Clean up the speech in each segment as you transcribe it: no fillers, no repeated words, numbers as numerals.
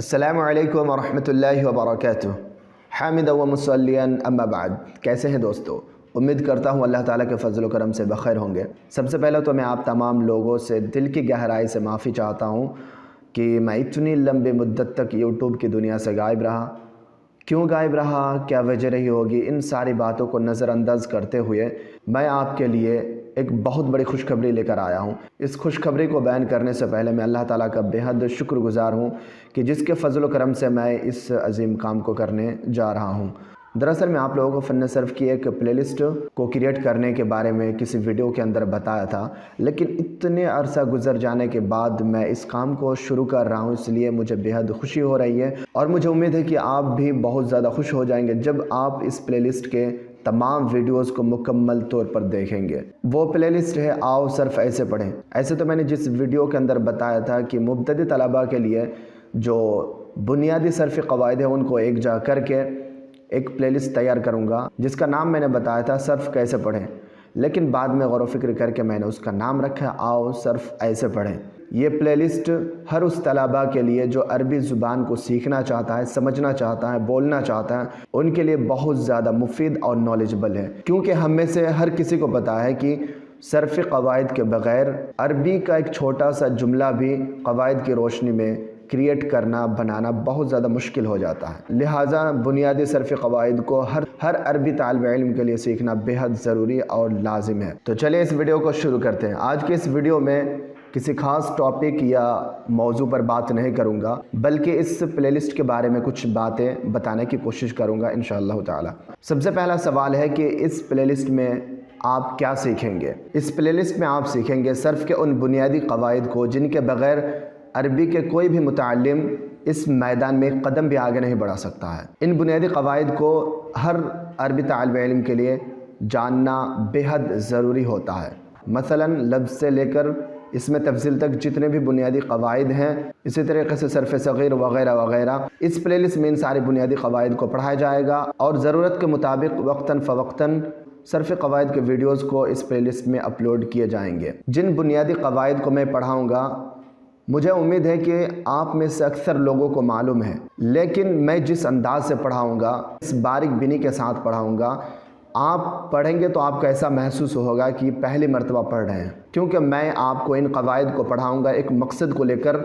السلام علیکم ورحمۃ اللہ وبرکاتہ۔ حامد و مصلیاً اما بعد، کیسے ہیں دوستو؟ امید کرتا ہوں اللہ تعالیٰ کے فضل و کرم سے بخیر ہوں گے۔ سب سے پہلے تو میں آپ تمام لوگوں سے دل کی گہرائی سے معافی چاہتا ہوں کہ میں اتنی لمبی مدت تک یوٹیوب کی دنیا سے غائب رہا۔ کیوں غائب رہا، کیا وجہ رہی ہوگی، ان ساری باتوں کو نظر انداز کرتے ہوئے میں آپ کے لیے ایک بہت بڑی خوشخبری لے کر آیا ہوں۔ اس خوشخبری کو بیان کرنے سے پہلے میں اللہ تعالیٰ کا بے حد شکر گزار ہوں کہ جس کے فضل و کرم سے میں اس عظیم کام کو کرنے جا رہا ہوں۔ دراصل میں آپ لوگوں کو فن صرف کی ایک پلے لسٹ کو کریٹ کرنے کے بارے میں کسی ویڈیو کے اندر بتایا تھا، لیکن اتنے عرصہ گزر جانے کے بعد میں اس کام کو شروع کر رہا ہوں، اس لیے مجھے بے حد خوشی ہو رہی ہے اور مجھے امید ہے کہ آپ بھی بہت زیادہ خوش ہو جائیں گے جب آپ اس پلے لسٹ کے تمام ویڈیوز کو مکمل طور پر دیکھیں گے۔ وہ پلے لسٹ ہے آؤ صرف ایسے پڑھیں۔ ایسے تو میں نے جس ویڈیو کے اندر بتایا تھا کہ مبتدی طلباء کے لیے جو بنیادی صرفی قواعد ہیں ان کو ایک جا کر کے ایک پلے لسٹ تیار کروں گا، جس کا نام میں نے بتایا تھا صرف کیسے پڑھیں، لیکن بعد میں غور و فکر کر کے میں نے اس کا نام رکھا آؤ صرف ایسے پڑھیں۔ یہ پلے لسٹ ہر اس طلباء کے لیے جو عربی زبان کو سیکھنا چاہتا ہے، سمجھنا چاہتا ہے، بولنا چاہتا ہے، ان کے لیے بہت زیادہ مفید اور نالجبل ہے، کیونکہ ہم میں سے ہر کسی کو پتہ ہے کہ صرفی قواعد کے بغیر عربی کا ایک چھوٹا سا جملہ بھی قواعد کی روشنی میں کریٹ کرنا، بنانا بہت زیادہ مشکل ہو جاتا ہے۔ لہٰذا بنیادی صرفی قواعد کو ہر عربی طالب علم کے لیے سیکھنا بے حد ضروری اور لازم ہے۔ تو چلیں اس ویڈیو کو شروع کرتے ہیں۔ آج کے اس ویڈیو میں کسی خاص ٹاپک یا موضوع پر بات نہیں کروں گا، بلکہ اس پلے لسٹ کے بارے میں کچھ باتیں بتانے کی کوشش کروں گا انشاءاللہ تعالی۔ سب سے پہلا سوال ہے کہ اس پلے لسٹ میں آپ کیا سیکھیں گے؟ اس پلے لسٹ میں آپ سیکھیں گے صرف کے ان بنیادی قواعد کو جن کے بغیر عربی کے کوئی بھی متعلم اس میدان میں ایک قدم بھی آگے نہیں بڑھا سکتا ہے۔ ان بنیادی قواعد کو ہر عربی طالب علم کے لیے جاننا بے حد ضروری ہوتا ہے۔ مثلا لفظ سے لے کر اس میں تفصیل تک جتنے بھی بنیادی قواعد ہیں، اسی طریقے سے صرف صغیر وغیرہ وغیرہ، اس پلے لسٹ میں ان ساری بنیادی قواعد کو پڑھایا جائے گا اور ضرورت کے مطابق وقتاً فوقتاً صرف قواعد کے ویڈیوز کو اس پلے لسٹ میں اپلوڈ کیے جائیں گے۔ جن بنیادی قواعد کو میں پڑھاؤں گا، مجھے امید ہے کہ آپ میں سے اکثر لوگوں کو معلوم ہے، لیکن میں جس انداز سے پڑھاؤں گا، اس باریک بینی کے ساتھ پڑھاؤں گا، آپ پڑھیں گے تو آپ کو ایسا محسوس ہوگا کہ پہلی مرتبہ پڑھ رہے ہیں، کیونکہ میں آپ کو ان قواعد کو پڑھاؤں گا ایک مقصد کو لے کر۔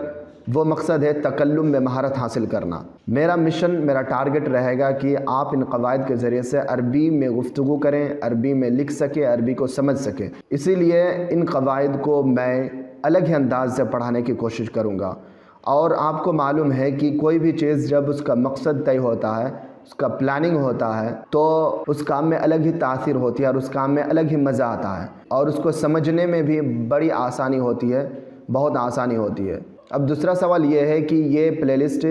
وہ مقصد ہے تکلم میں مہارت حاصل کرنا۔ میرا مشن، میرا ٹارگٹ رہے گا کہ آپ ان قواعد کے ذریعے سے عربی میں گفتگو کریں، عربی میں لکھ سکیں، عربی کو سمجھ سکیں۔ اسی لیے ان قواعد کو میں الگ ہی انداز سے پڑھانے کی کوشش کروں گا، اور آپ کو معلوم ہے کہ کوئی بھی چیز جب اس کا مقصد طے ہوتا ہے، اس کا پلاننگ ہوتا ہے، تو اس کام میں الگ ہی تاثیر ہوتی ہے اور اس کام میں الگ ہی مزہ آتا ہے، اور اس کو سمجھنے میں بھی بڑی آسانی ہوتی ہے، بہت آسانی ہوتی ہے۔ اب دوسرا سوال یہ ہے کہ یہ پلے لسٹ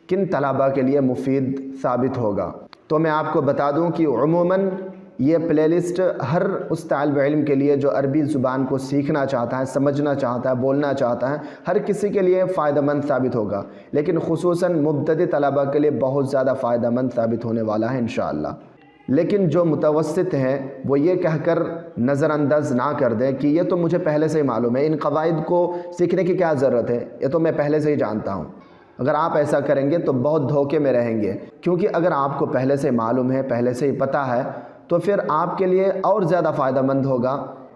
کن طلباء کے لیے مفید ثابت ہوگا؟ تو میں آپ کو بتا دوں کہ عموماً یہ پلے لسٹ ہر اس طالب علم کے لیے جو عربی زبان کو سیکھنا چاہتا ہے، سمجھنا چاہتا ہے، بولنا چاہتا ہے، ہر کسی کے لیے فائدہ مند ثابت ہوگا، لیکن خصوصاً مبتدی طلباء کے لیے بہت زیادہ فائدہ مند ثابت ہونے والا ہے انشاءاللہ۔ لیکن جو متوسط ہیں وہ یہ کہہ کر نظر انداز نہ کر دیں کہ یہ تو مجھے پہلے سے ہی معلوم ہے، ان قواعد کو سیکھنے کی کیا ضرورت ہے، یہ تو میں پہلے سے ہی جانتا ہوں۔ اگر آپ ایسا کریں گے تو بہت دھوکے میں رہیں گے، کیونکہ اگر آپ کو پہلے سے معلوم ہے، پہلے سے ہی پتہ ہے، تو پھر آپ کے لیے اور زیادہ فائدہ مند ہوگا،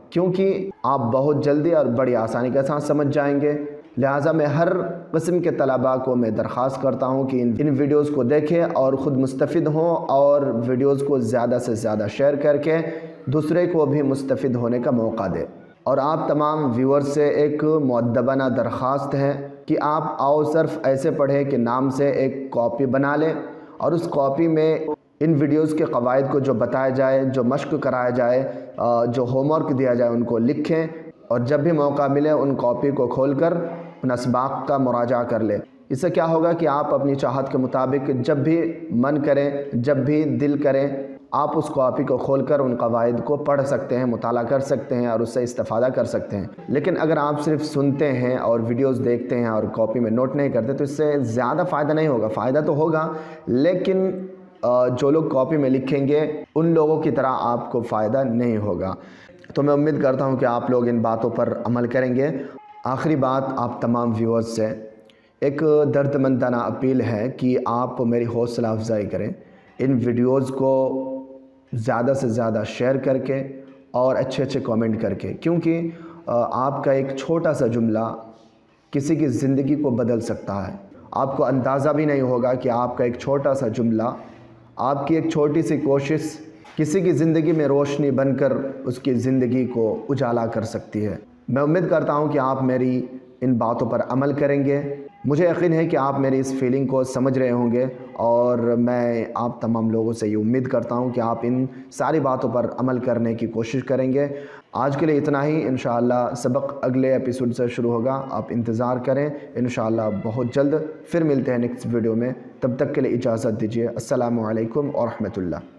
کیونکہ آپ بہت جلدی اور بڑی آسانی کے ساتھ سمجھ جائیں گے۔ لہٰذا میں ہر قسم کے طلباء کو میں درخواست کرتا ہوں کہ ان ویڈیوز کو دیکھیں اور خود مستفید ہوں، اور ویڈیوز کو زیادہ سے زیادہ شیئر کر کے دوسرے کو بھی مستفید ہونے کا موقع دیں۔ اور آپ تمام ویورز سے ایک مؤدبانہ درخواست ہے کہ آپ آؤ صرف ایسے پڑھیں کہ نام سے ایک کاپی بنا لیں، اور اس کاپی میں ان ویڈیوز کے قواعد کو جو بتایا جائے، جو مشق کرایا جائے، جو ہوم ورک دیا جائے، ان کو لکھیں، اور جب بھی موقع ملے ان کاپی کو کھول کر ان اسباق کا مراجعہ کر لیں۔ اس سے کیا ہوگا کہ آپ اپنی چاہت کے مطابق جب بھی من کریں، جب بھی دل کریں، آپ اس کاپی کو کھول کر ان قواعد کو پڑھ سکتے ہیں، مطالعہ کر سکتے ہیں اور اس سے استفادہ کر سکتے ہیں۔ لیکن اگر آپ صرف سنتے ہیں اور ویڈیوز دیکھتے ہیں اور کاپی میں نوٹ نہیں کرتے تو اس سے زیادہ فائدہ نہیں ہوگا۔ فائدہ تو ہوگا، لیکن جو لوگ کاپی میں لکھیں گے ان لوگوں کی طرح آپ کو فائدہ نہیں ہوگا۔ تو میں امید کرتا ہوں کہ آپ لوگ ان باتوں پر عمل کریں گے۔ آخری بات آپ تمام ویورز سے، ایک دردمندانہ اپیل ہے کہ آپ میری حوصلہ افزائی کریں، ان ویڈیوز کو زیادہ سے زیادہ شیئر کر کے اور اچھے اچھے کامنٹ کر کے، کیونکہ آپ کا ایک چھوٹا سا جملہ کسی کی زندگی کو بدل سکتا ہے۔ آپ کو اندازہ بھی نہیں ہوگا کہ آپ کا ایک چھوٹا سا جملہ، آپ کی ایک چھوٹی سی کوشش کسی کی زندگی میں روشنی بن کر اس کی زندگی کو اجالا کر سکتی ہے۔ میں امید کرتا ہوں کہ آپ میری ان باتوں پر عمل کریں گے۔ مجھے یقین ہے کہ آپ میری اس فیلنگ کو سمجھ رہے ہوں گے، اور میں آپ تمام لوگوں سے یہ امید کرتا ہوں کہ آپ ان ساری باتوں پر عمل کرنے کی کوشش کریں گے۔ آج کے لیے اتنا ہی، انشاءاللہ سبق اگلے ایپیسوڈ سے شروع ہوگا، آپ انتظار کریں۔ انشاءاللہ بہت جلد پھر ملتے ہیں نیکسٹ ویڈیو میں، تب تک کے لیے اجازت دیجیے۔ السلام علیکم ورحمۃ اللہ۔